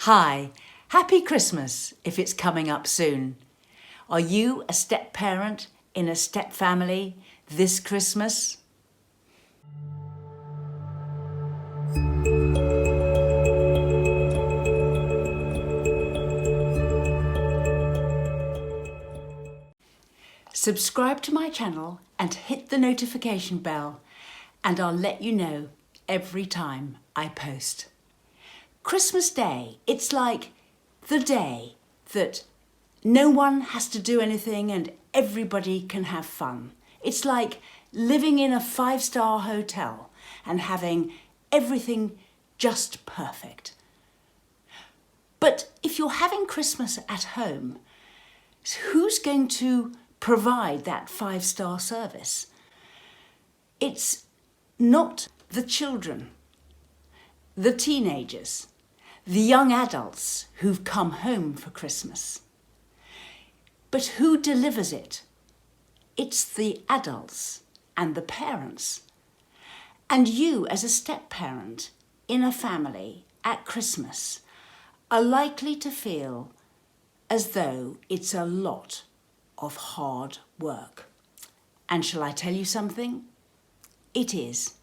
Hi, happy Christmas if it's coming up soon. Are you a step parent in a step family this Christmas? Subscribe to my channel and hit the notification bell, and I'll let you know every time I post. Christmas Day, it's like the day that no one has to do anything and everybody can have fun. It's like living in a 5-star hotel and having everything just perfect. But if you're having Christmas at home, who's going to provide that 5-star service? It's not the children, the teenagers, the young adults who've come home for Christmas. But who delivers it? It's the adults and the parents. And you, as a step-parent in a family at Christmas, are likely to feel as though it's a lot of hard work. And shall I tell you something? It is.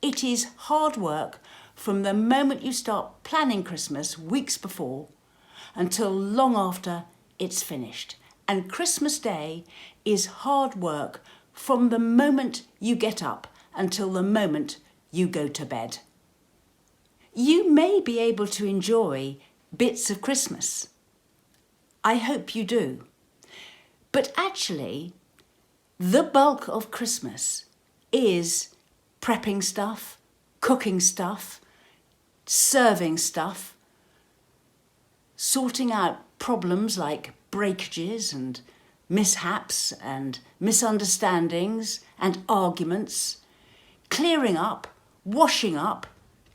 It is hard work from the moment you start planning Christmas weeks before until long after it's finished. And Christmas Day is hard work from the moment you get up until the moment you go to bed. You may be able to enjoy bits of Christmas. I hope you do. But actually, the bulk of Christmas is prepping stuff, cooking stuff, serving stuff, sorting out problems like breakages and mishaps and misunderstandings and arguments, clearing up, washing up,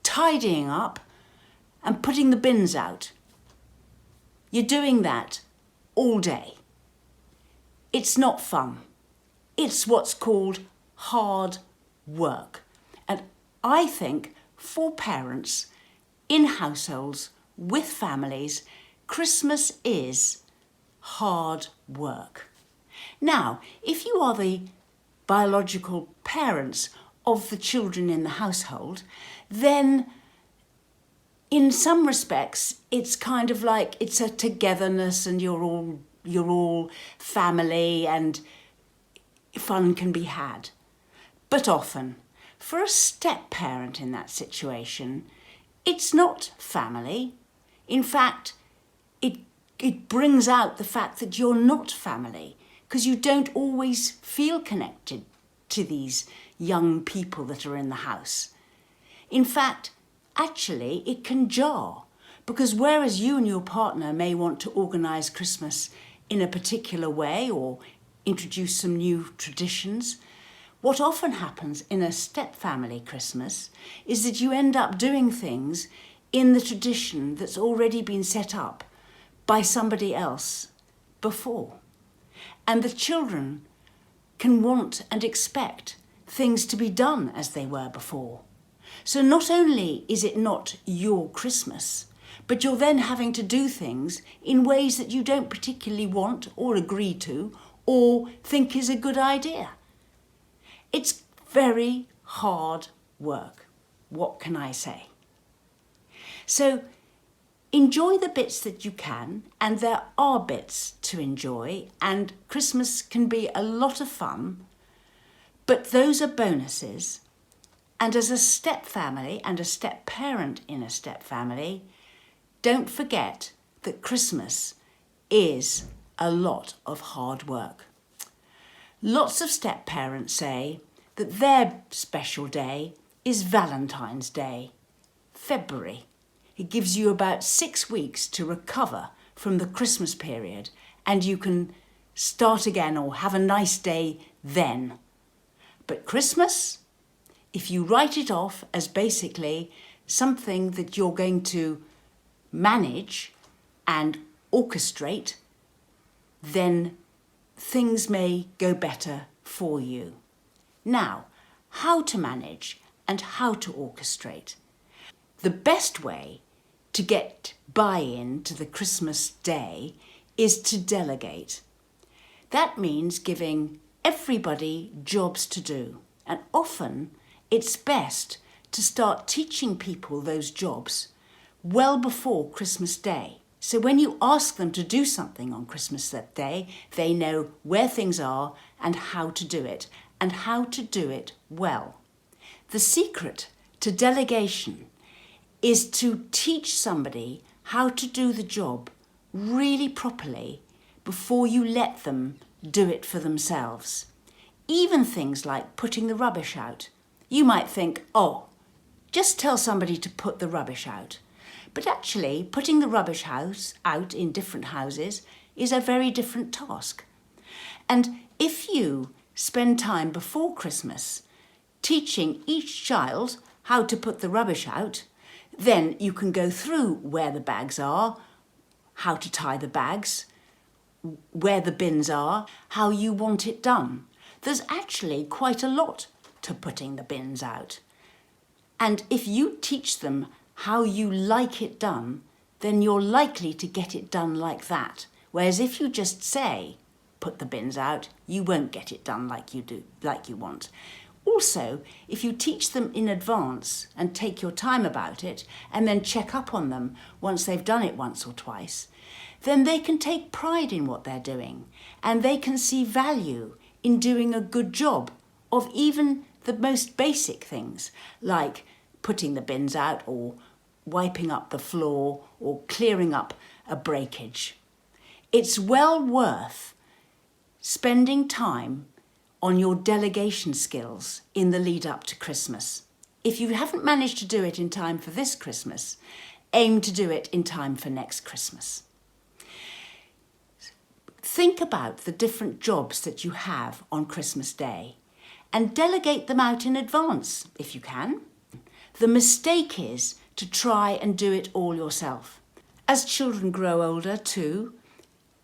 tidying up, and putting the bins out. You're doing that all day. It's not fun. It's what's called hard work. And I think for parents in households with families, Christmas is hard work. Now, if you are the biological parents of the children in the household, then in some respects, it's kind of like it's a togetherness and you're all family and fun can be had. But often, for a step-parent in that situation, it's not family. In fact, it brings out the fact that you're not family because you don't always feel connected to these young people that are in the house. In fact, actually, it can jar because whereas you and your partner may want to organise Christmas in a particular way or introduce some new traditions, what often happens in a step-family Christmas is that you end up doing things in the tradition that's already been set up by somebody else before. And the children can want and expect things to be done as they were before. So not only is it not your Christmas, but you're then having to do things in ways that you don't particularly want or agree to or think is a good idea. It's very hard work. What can I say? So enjoy the bits that you can, and there are bits to enjoy, and Christmas can be a lot of fun, but those are bonuses. And as a step family and a step parent in a step family, don't forget that Christmas is a lot of hard work. Lots of step parents say that their special day is Valentine's Day, February. It gives you about 6 weeks to recover from the Christmas period and you can start again or have a nice day then. But Christmas, if you write it off as basically something that you're going to manage and orchestrate, then things may go better for you. Now, how to manage and how to orchestrate? The best way to get buy-in to the Christmas day is to delegate. That means giving everybody jobs to do. And often it's best to start teaching people those jobs well before Christmas Day. So when you ask them to do something on Christmas that day, they know where things are and how to do it, and how to do it well. The secret to delegation is to teach somebody how to do the job really properly before you let them do it for themselves. Even things like putting the rubbish out. You might think, oh, just tell somebody to put the rubbish out. But actually, putting the rubbish out in different houses is a very different task. And if you spend time before Christmas teaching each child how to put the rubbish out, then you can go through where the bags are, how to tie the bags, where the bins are, how you want it done. There's actually quite a lot to putting the bins out. And if you teach them how you like it done, then you're likely to get it done like that. Whereas if you just say, put the bins out, you won't get it done like you want. Also, if you teach them in advance and take your time about it and then check up on them once they've done it once or twice, then they can take pride in what they're doing and they can see value in doing a good job of even the most basic things like putting the bins out or wiping up the floor or clearing up a breakage. It's well worth spending time on your delegation skills in the lead up to Christmas. If you haven't managed to do it in time for this Christmas, aim to do it in time for next Christmas. Think about the different jobs that you have on Christmas Day and delegate them out in advance if you can. The mistake is to try and do it all yourself. As children grow older too,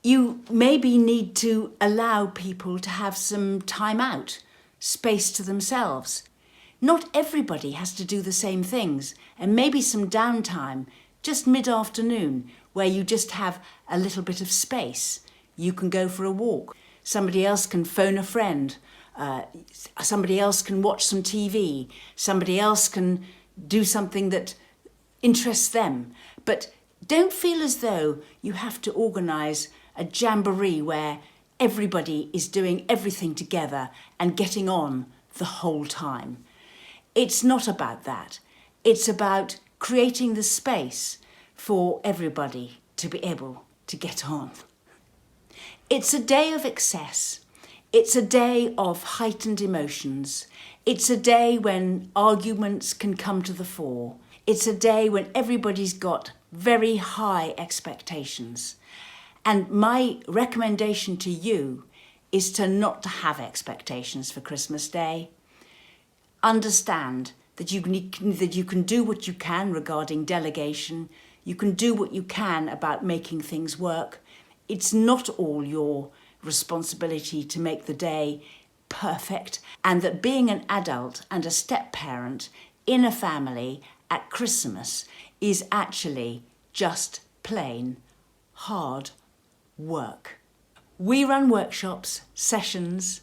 you maybe need to allow people to have some time out, space to themselves. Not everybody has to do the same things, and maybe some downtime, just mid-afternoon, where you just have a little bit of space. You can go for a walk. Somebody else can phone a friend. Somebody else can watch some TV. Somebody else can do something that interests them. But don't feel as though you have to organise a jamboree where everybody is doing everything together and getting on the whole time. It's not about that. It's about creating the space for everybody to be able to get on. It's a day of excess. It's a day of heightened emotions. It's a day when arguments can come to the fore. It's a day when everybody's got very high expectations. And my recommendation to you is to not have expectations for Christmas Day. Understand that you can do what you can regarding delegation. You can do what you can about making things work. It's not all your responsibility to make the day perfect, and that being an adult and a step-parent in a family at Christmas is actually just plain hard work. We run workshops, sessions,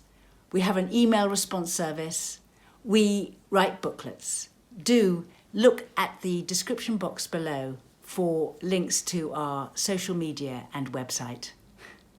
we have an email response service, we write booklets. Do look at the description box below for links to our social media and website.